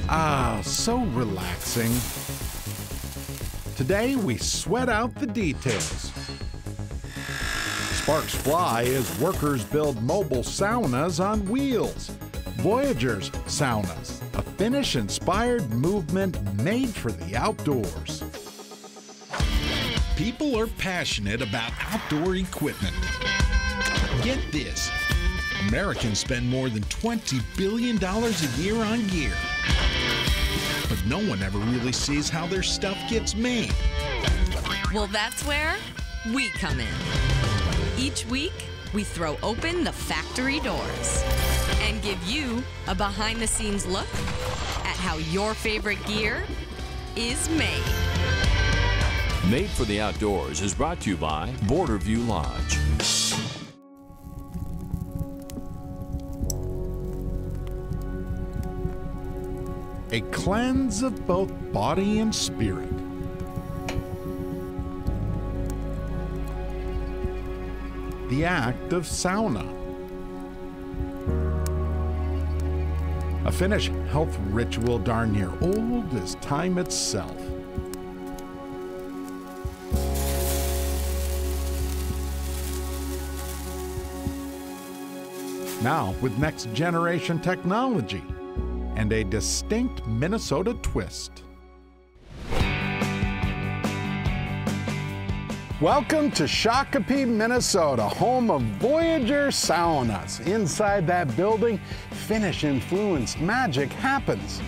Ah, so relaxing. Today we sweat out the details. Sparks fly as workers build mobile saunas on wheels. Voyageur Saunas, a Finnish-inspired movement made for the outdoors. People are passionate about outdoor equipment. Get this. Americans spend more than $20 billion a year on gear. But no one ever really sees how their stuff gets made. Well, that's where we come in. Each week, we throw open the factory doors and give you a behind-the-scenes look at how your favorite gear is made. Made for the Outdoors is brought to you by Border View Lodge. A cleanse of both body and spirit. The act of sauna. A Finnish health ritual darn near old as time itself. Now with next generation technology and a distinct Minnesota twist. Welcome to Shakopee, Minnesota, home of Voyager Saunas. Inside that building, Finnish-influenced magic happens.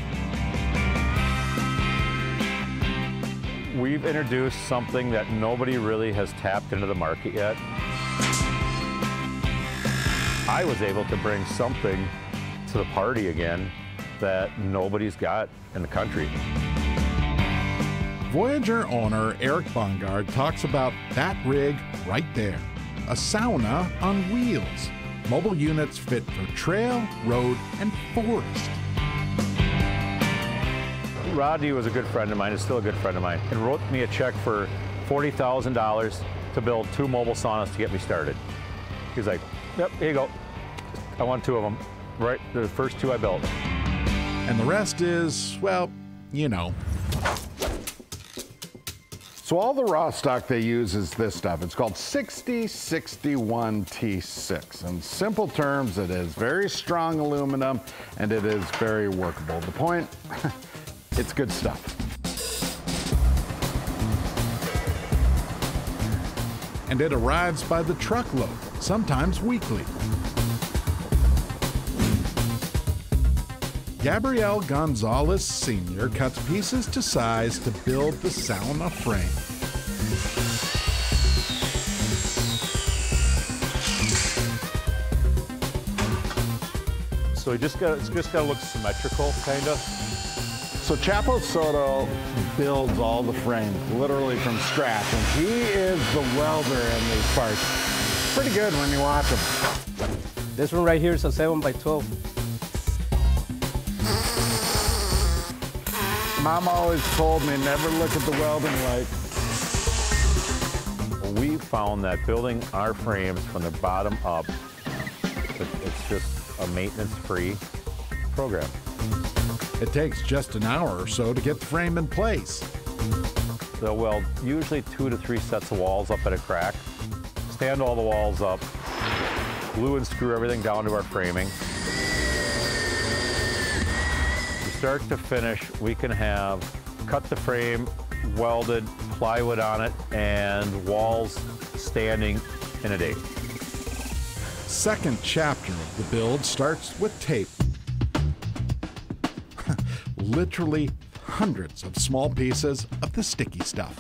We've introduced something that nobody really has tapped into the market yet. I was able to bring something to the party again that nobody's got in the country. Voyager owner Eric Bongard talks about that rig right there, a sauna on wheels. Mobile units fit for trail, road, and forest. Rodney was a good friend of mine, is still a good friend of mine, and wrote me a check for $40,000 to build 2 mobile saunas to get me started. He's like, yep, here you go. I want 2 of them. Right, the first 2 I built. And the rest is, well, you know. So all the raw stock they use is this stuff. It's called 6061T6. In simple terms, it is very strong aluminum and it is very workable. The point, it's good stuff. And it arrives by the truckload, sometimes weekly. Gabriel Gonzalez Sr. cuts pieces to size to build the sauna frame. So it's just got to look symmetrical, kind of. So Chapo Soto builds all the frames, literally from scratch, and he is the welder in these parts. Pretty good when you watch him. This one right here is a 7x12. Mom always told me never look at the welding light. We found that building our frames from the bottom up, it's just a maintenance-free program. It takes just an hour or so to get the frame in place. They'll weld usually 2 to 3 sets of walls up at a crack, stand all the walls up, glue and screw everything down to our framing. Start to finish, we can have cut the frame, welded, plywood on it, and walls standing in a day. Second chapter of the build starts with tape. Literally hundreds of small pieces of the sticky stuff.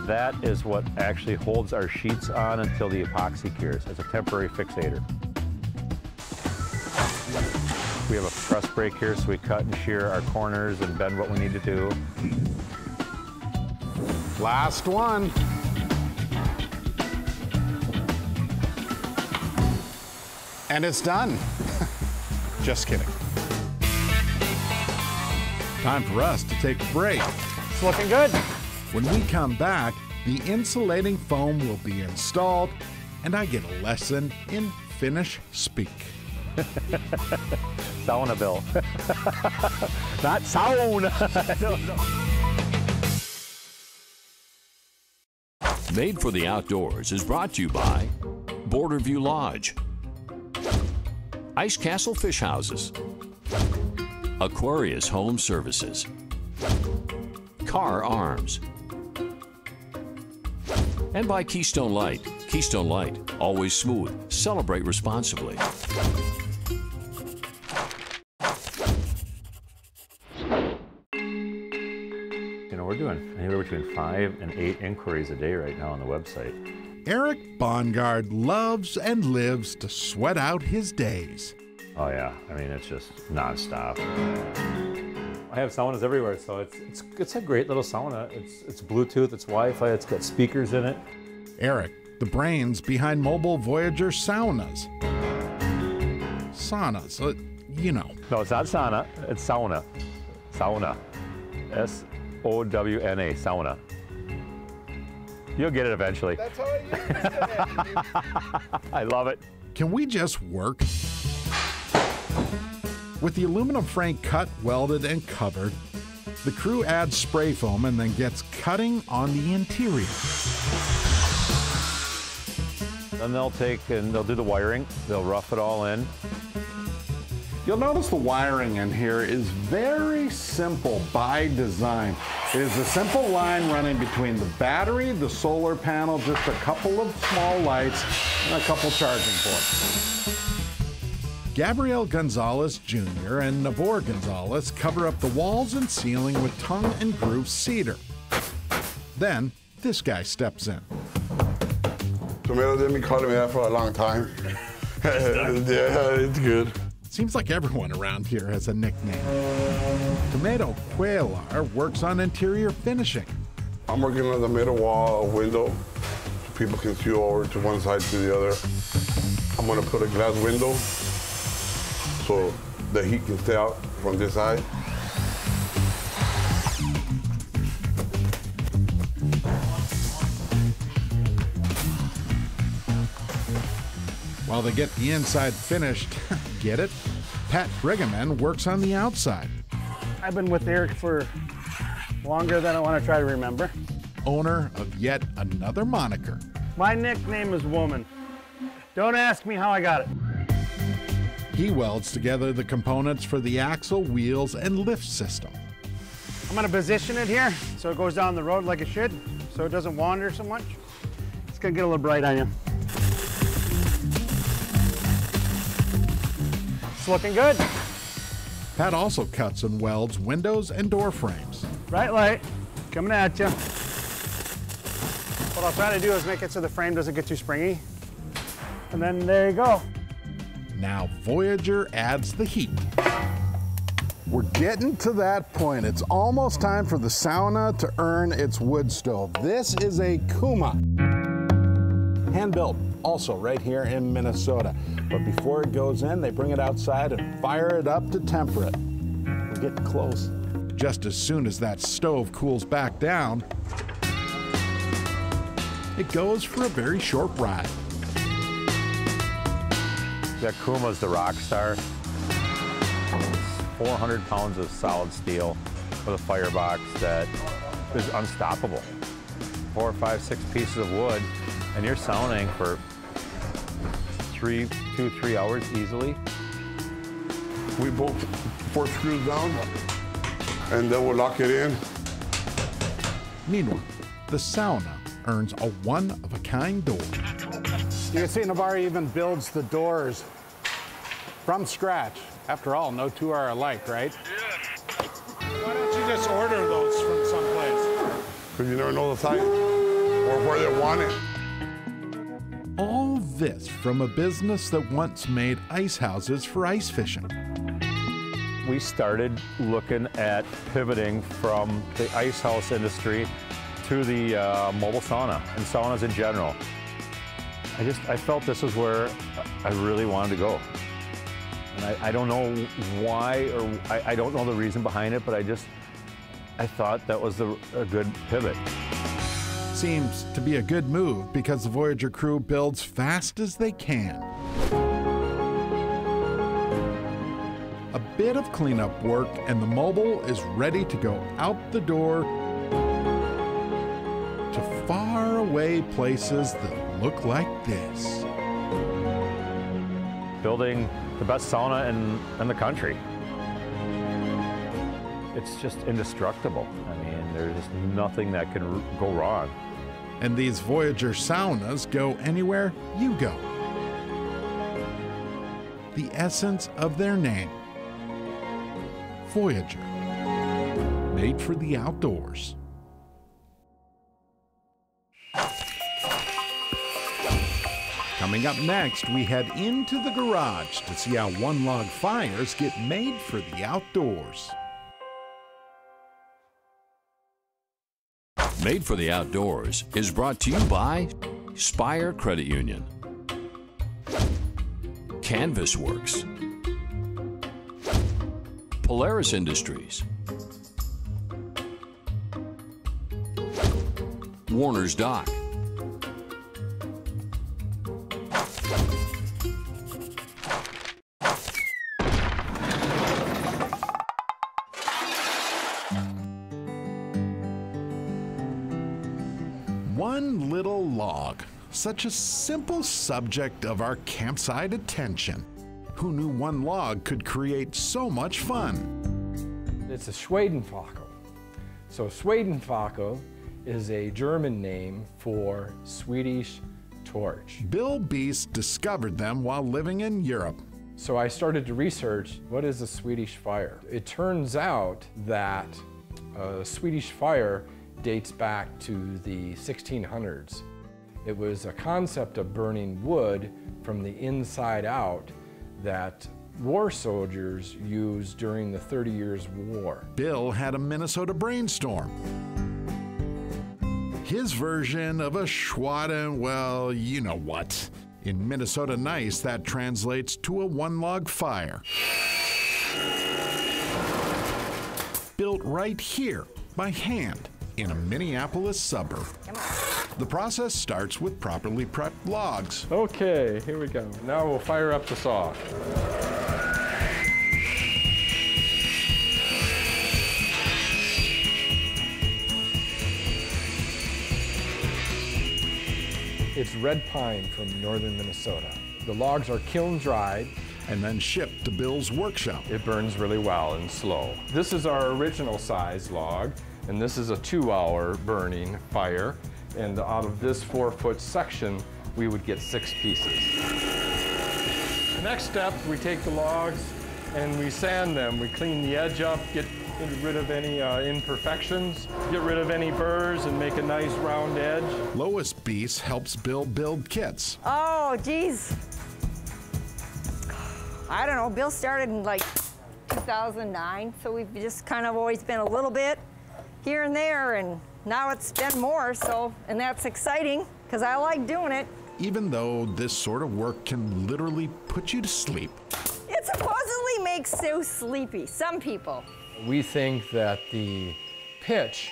That is what actually holds our sheets on until the epoxy cures as a temporary fixator. We have a press brake here, so we cut and shear our corners and bend what we need to do. Last one. And it's done. Just kidding. Time for us to take a break. It's looking good. When we come back, the insulating foam will be installed, and I get a lesson in Finnish speak. Sauna bill. Not sauna. Made for the Outdoors is brought to you by Borderview Lodge, Ice Castle Fish Houses, Aquarius Home Services, Car Arms, and by Keystone Light. Keystone Light, always smooth. Celebrate responsibly. You know, we're doing anywhere between 5 and 8 inquiries a day right now on the website. Eric Bongard loves and lives to sweat out his days. Oh yeah, I mean, it's just nonstop. I have saunas everywhere, so it's a great little sauna. It's Bluetooth, it's Wi-Fi, it's got speakers in it. Eric, the brains behind mobile Voyager Saunas. Saunas, you know. No, it's not sauna, it's sauna. Sauna. S-O-W-N-A, sauna. You'll get it eventually. That's how I use it. I love it. Can we just work? With the aluminum frame cut, welded, and covered, the crew adds spray foam and then gets cutting on the interior. Then they'll do the wiring, they'll rough it all in. You'll notice the wiring in here is very simple by design. It is a simple line running between the battery, the solar panel, just a couple of small lights, and a couple charging ports. Gabriel Gonzalez Jr. and Navor Gonzalez cover up the walls and ceiling with tongue and groove cedar. Then, this guy steps in. Tomato, they've been calling me that for a long time. Yeah, it's good. Seems like everyone around here has a nickname. Tomato Cuellar works on interior finishing. I'm working on the middle wall, a window, so people can see over to one side to the other. I'm gonna put a glass window so the heat can stay out from this side. While they get the inside finished, get it? Pat Brigham works on the outside. I've been with Eric for longer than I want to try to remember. Owner of yet another moniker. My nickname is Woman. Don't ask me how I got it. He welds together the components for the axle, wheels, and lift system. I'm gonna position it here so it goes down the road like it should, so it doesn't wander so much. It's gonna get a little bright on you. It's looking good. Pat also cuts and welds windows and door frames. Bright light, coming at you. What I'll try to do is make it so the frame doesn't get too springy. And then there you go. Now Voyager adds the heat. We're getting to that point. It's almost time for the sauna to earn its wood stove. This is a Kuma. Hand-built, also right here in Minnesota. But before it goes in, they bring it outside and fire it up to temper it. We're getting close. Just as soon as that stove cools back down, it goes for a very short ride. That Kuma's the rock star. 400 pounds of solid steel with a firebox that is unstoppable. 4, 5, 6 pieces of wood, and you're sauning for 2-3 hours easily. We bolt 4 screws down, and then we'll lock it in. Meanwhile, the sauna earns a one-of-a-kind door. You can see Navarre even builds the doors from scratch. After all, no two are alike, right? Yeah. Why don't you just order those from someplace? Because you never know the size or where they want it. All this from a business that once made ice houses for ice fishing. We started looking at pivoting from the ice house industry to the mobile sauna and saunas in general. I felt this was where I really wanted to go. And I don't know why, or I don't know the reason behind it, but I thought that was a good pivot. Seems to be a good move because the Voyager crew builds fast as they can. A bit of cleanup work and the mobile is ready to go out the door to faraway places that look like this. Building the best sauna in the country. It's just indestructible. I mean, there's nothing that can go wrong. And these Voyager Saunas go anywhere you go. The essence of their name, Voyager, made for the outdoors. Coming up next, we head into the garage to see how one-log fires get made for the outdoors. Made for the Outdoors is brought to you by Spire Credit Union, Canvas Works, Polaris Industries, Warner's Dock, One little log, such a simple subject of our campsite attention. Who knew one log could create so much fun? It's a Schwedenfackel. So Schwedenfackel is a German name for Swedish torch. Bill Beast discovered them while living in Europe. So I started to research, what is a Swedish fire? It turns out that Swedish fire dates back to the 1600s. It was a concept of burning wood from the inside out that war soldiers used during the 30 Years' War. Bill had a Minnesota brainstorm. His version of a Schwaden, well, you know what. In Minnesota nice, that translates to a one-log fire. Built right here, by hand, in a Minneapolis suburb. The process starts with properly prepped logs. Okay, here we go. Now we'll fire up the saw. It's red pine from northern Minnesota. The logs are kiln dried and then shipped to Bill's workshop. It burns really well and slow. This is our original size log, and this is a 2-hour burning fire. And out of this 4-foot section, we would get 6 pieces. The next step, we take the logs and we sand them. We clean the edge up, get rid of any imperfections, get rid of any burrs, and make a nice round edge. Lois Beast helps Bill build kits. Oh, geez. I don't know, Bill started in like 2009, so we've just kind of always been a little bit here and there, and now it's been more, and that's exciting, because I like doing it. Even though this sort of work can literally put you to sleep. It supposedly makes you sleepy, some people. We think that the pitch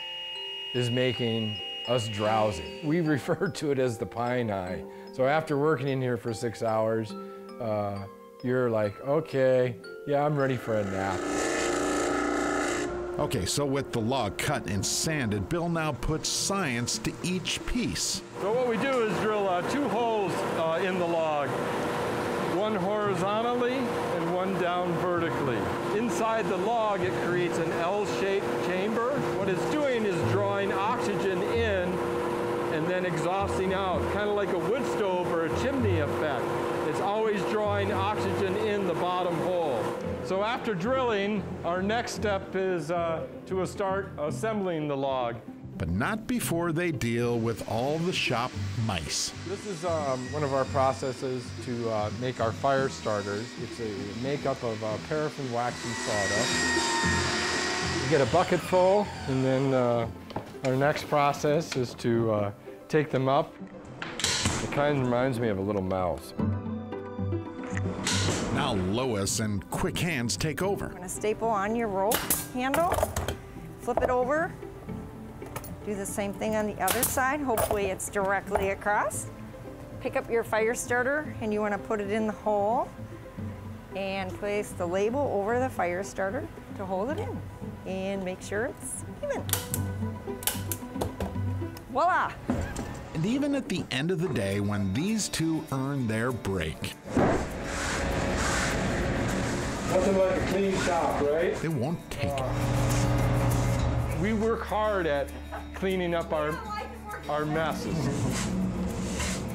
is making us drowsy. We refer to it as the pine eye. So after working in here for 6 hours, you're like, okay, yeah, I'm ready for a nap. Okay, so with the log cut and sanded, Bill now puts science to each piece. So what we do is drill 2 holes in the log, one horizontally and one down vertically. Inside the log, it creates an L-shaped chamber. What it's doing is drawing oxygen in and then exhausting out, kind of like a wood stove or a chimney effect. It's always drawing oxygen in the bottom hole. So after drilling, our next step is to start assembling the log. But not before they deal with all the shop mice. This is one of our processes to make our fire starters. It's a makeup of paraffin waxy sawdust. We get a bucket full, and then our next process is to take them up. It kind of reminds me of a little mouse. Now Lois and quick hands take over. I'm gonna staple on your rope handle, flip it over, do the same thing on the other side. Hopefully it's directly across. Pick up your fire starter and you wanna put it in the hole. and place the label over the fire starter to hold it in and make sure it's even. Voila! And even at the end of the day, when these two earn their break, Nothing like a clean shop, right? they won't take it. We work hard at cleaning up our messes.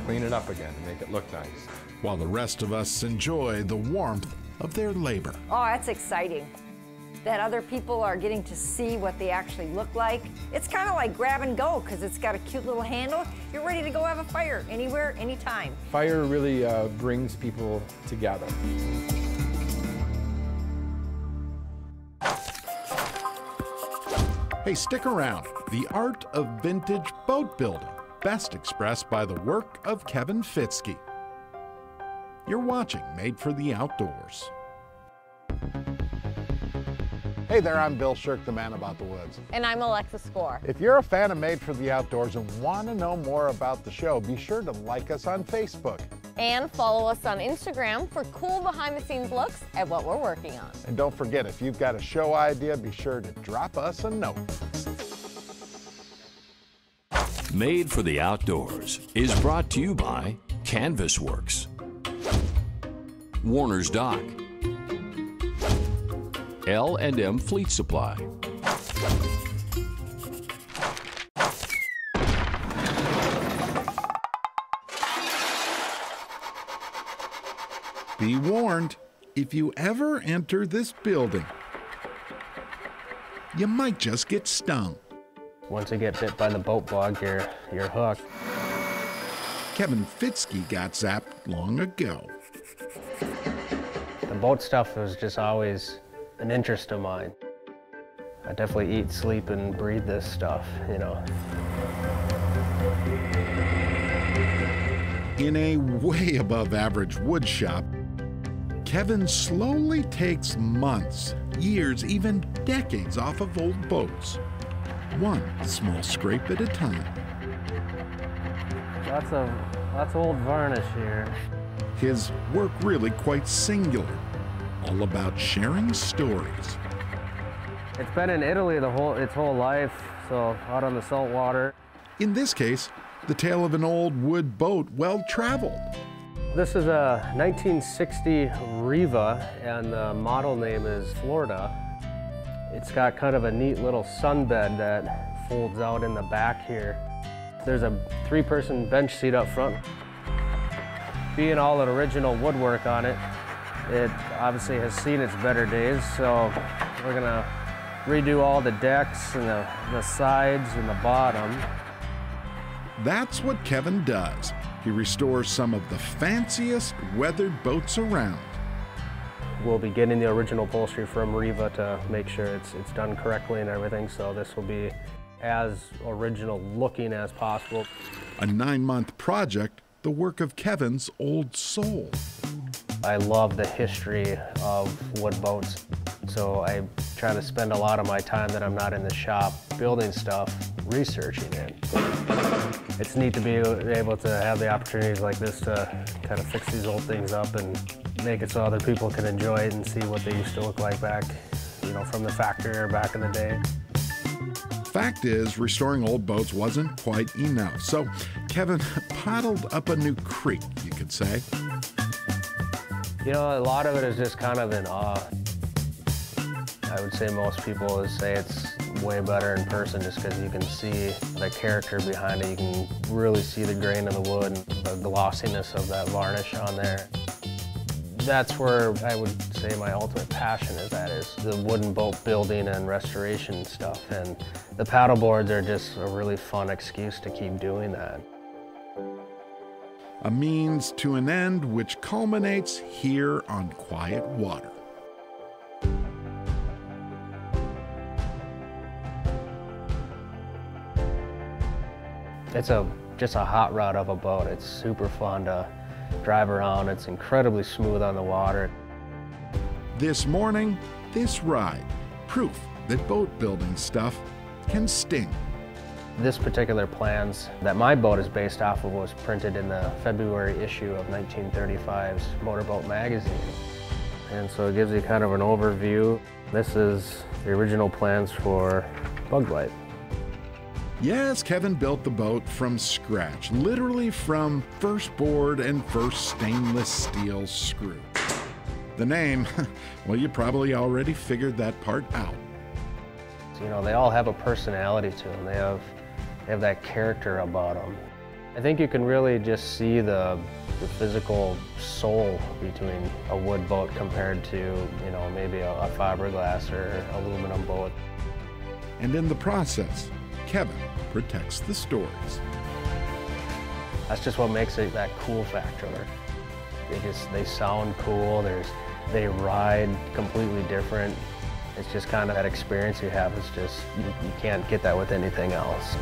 Clean it up again and make it look nice. While the rest of us enjoy the warmth of their labor. Oh, that's exciting. That other people are getting to see what they actually look like. It's kind of like grab and go because it's got a cute little handle. You're ready to go have a fire anywhere, anytime. Fire really brings people together. Hey, stick around. The art of vintage boat building, best expressed by the work of Kevin Fitzke. You're watching Made for the Outdoors. Hey there, I'm Bill Shirk, the man about the woods. And I'm Alexa Score. If you're a fan of Made for the Outdoors and want to know more about the show, be sure to like us on Facebook. And follow us on Instagram for cool behind-the-scenes looks at what we're working on. And don't forget, if you've got a show idea, be sure to drop us a note. Made for the Outdoors is brought to you by Canvas Works, Warner's Dock, L&M Fleet Supply, Be warned, if you ever enter this building, you might just get stung. Once you get bit by the boat bug, you're hooked. Kevin Fitzke got zapped long ago. The boat stuff was just always an interest of mine. I definitely eat, sleep, and breathe this stuff, you know. In a way above average wood shop, Kevin slowly takes months, years, even decades off of old boats, one small scrape at a time. Lots of old varnish here. His work really quite singular, all about sharing stories. It's been in Italy its whole life, so out on the salt water. In this case, the tale of an old wood boat well-traveled. This is a 1960 Riva, and the model name is Florida. It's got kind of a neat little sunbed that folds out in the back here. There's a 3-person bench seat up front. Being all an original woodwork on it, it obviously has seen its better days, so we're gonna redo all the decks and the sides and the bottom. That's what Kevin does. He restores some of the fanciest weathered boats around. We'll be getting the original upholstery from Riva to make sure it's done correctly and everything, so this will be as original looking as possible. A 9-month project, the work of Kevin's old soul. I love the history of wood boats, so I try to spend a lot of my time that I'm not in the shop building stuff, researching it. It's neat to be able to have the opportunities like this to kind of fix these old things up and make it so other people can enjoy it and see what they used to look like back, you know, from the factory or back in the day. Fact is, restoring old boats wasn't quite enough, so Kevin paddled up a new creek, you could say. You know, a lot of it is just kind of in awe. I would say most people would say it's way better in person just because you can see the character behind it. You can really see the grain of the wood, the glossiness of that varnish on there. That's where I would say my ultimate passion is the wooden boat building and restoration stuff. And the paddle boards are just a really fun excuse to keep doing that. A means to an end which culminates here on quiet water. It's just a hot rod of a boat. It's super fun to drive around. It's incredibly smooth on the water. This morning, this ride, proof that boat building stuff can sting. This particular plans that my boat is based off of was printed in the February issue of 1935's Motorboat magazine. and so it gives you kind of an overview. This is the original plans for Bug Light. Yes, Kevin built the boat from scratch, literally from first board and first stainless steel screw. The name, well, you probably already figured that part out. You know, they all have a personality to them. They have that character about them. I think you can really just see the physical soul between a wood boat compared to, you know, maybe a fiberglass or aluminum boat. And in the process, Kevin protects the stories. That's just what makes it that cool factor. They sound cool. They ride completely different. It's just kind of that experience you have. It's just, you can't get that with anything else.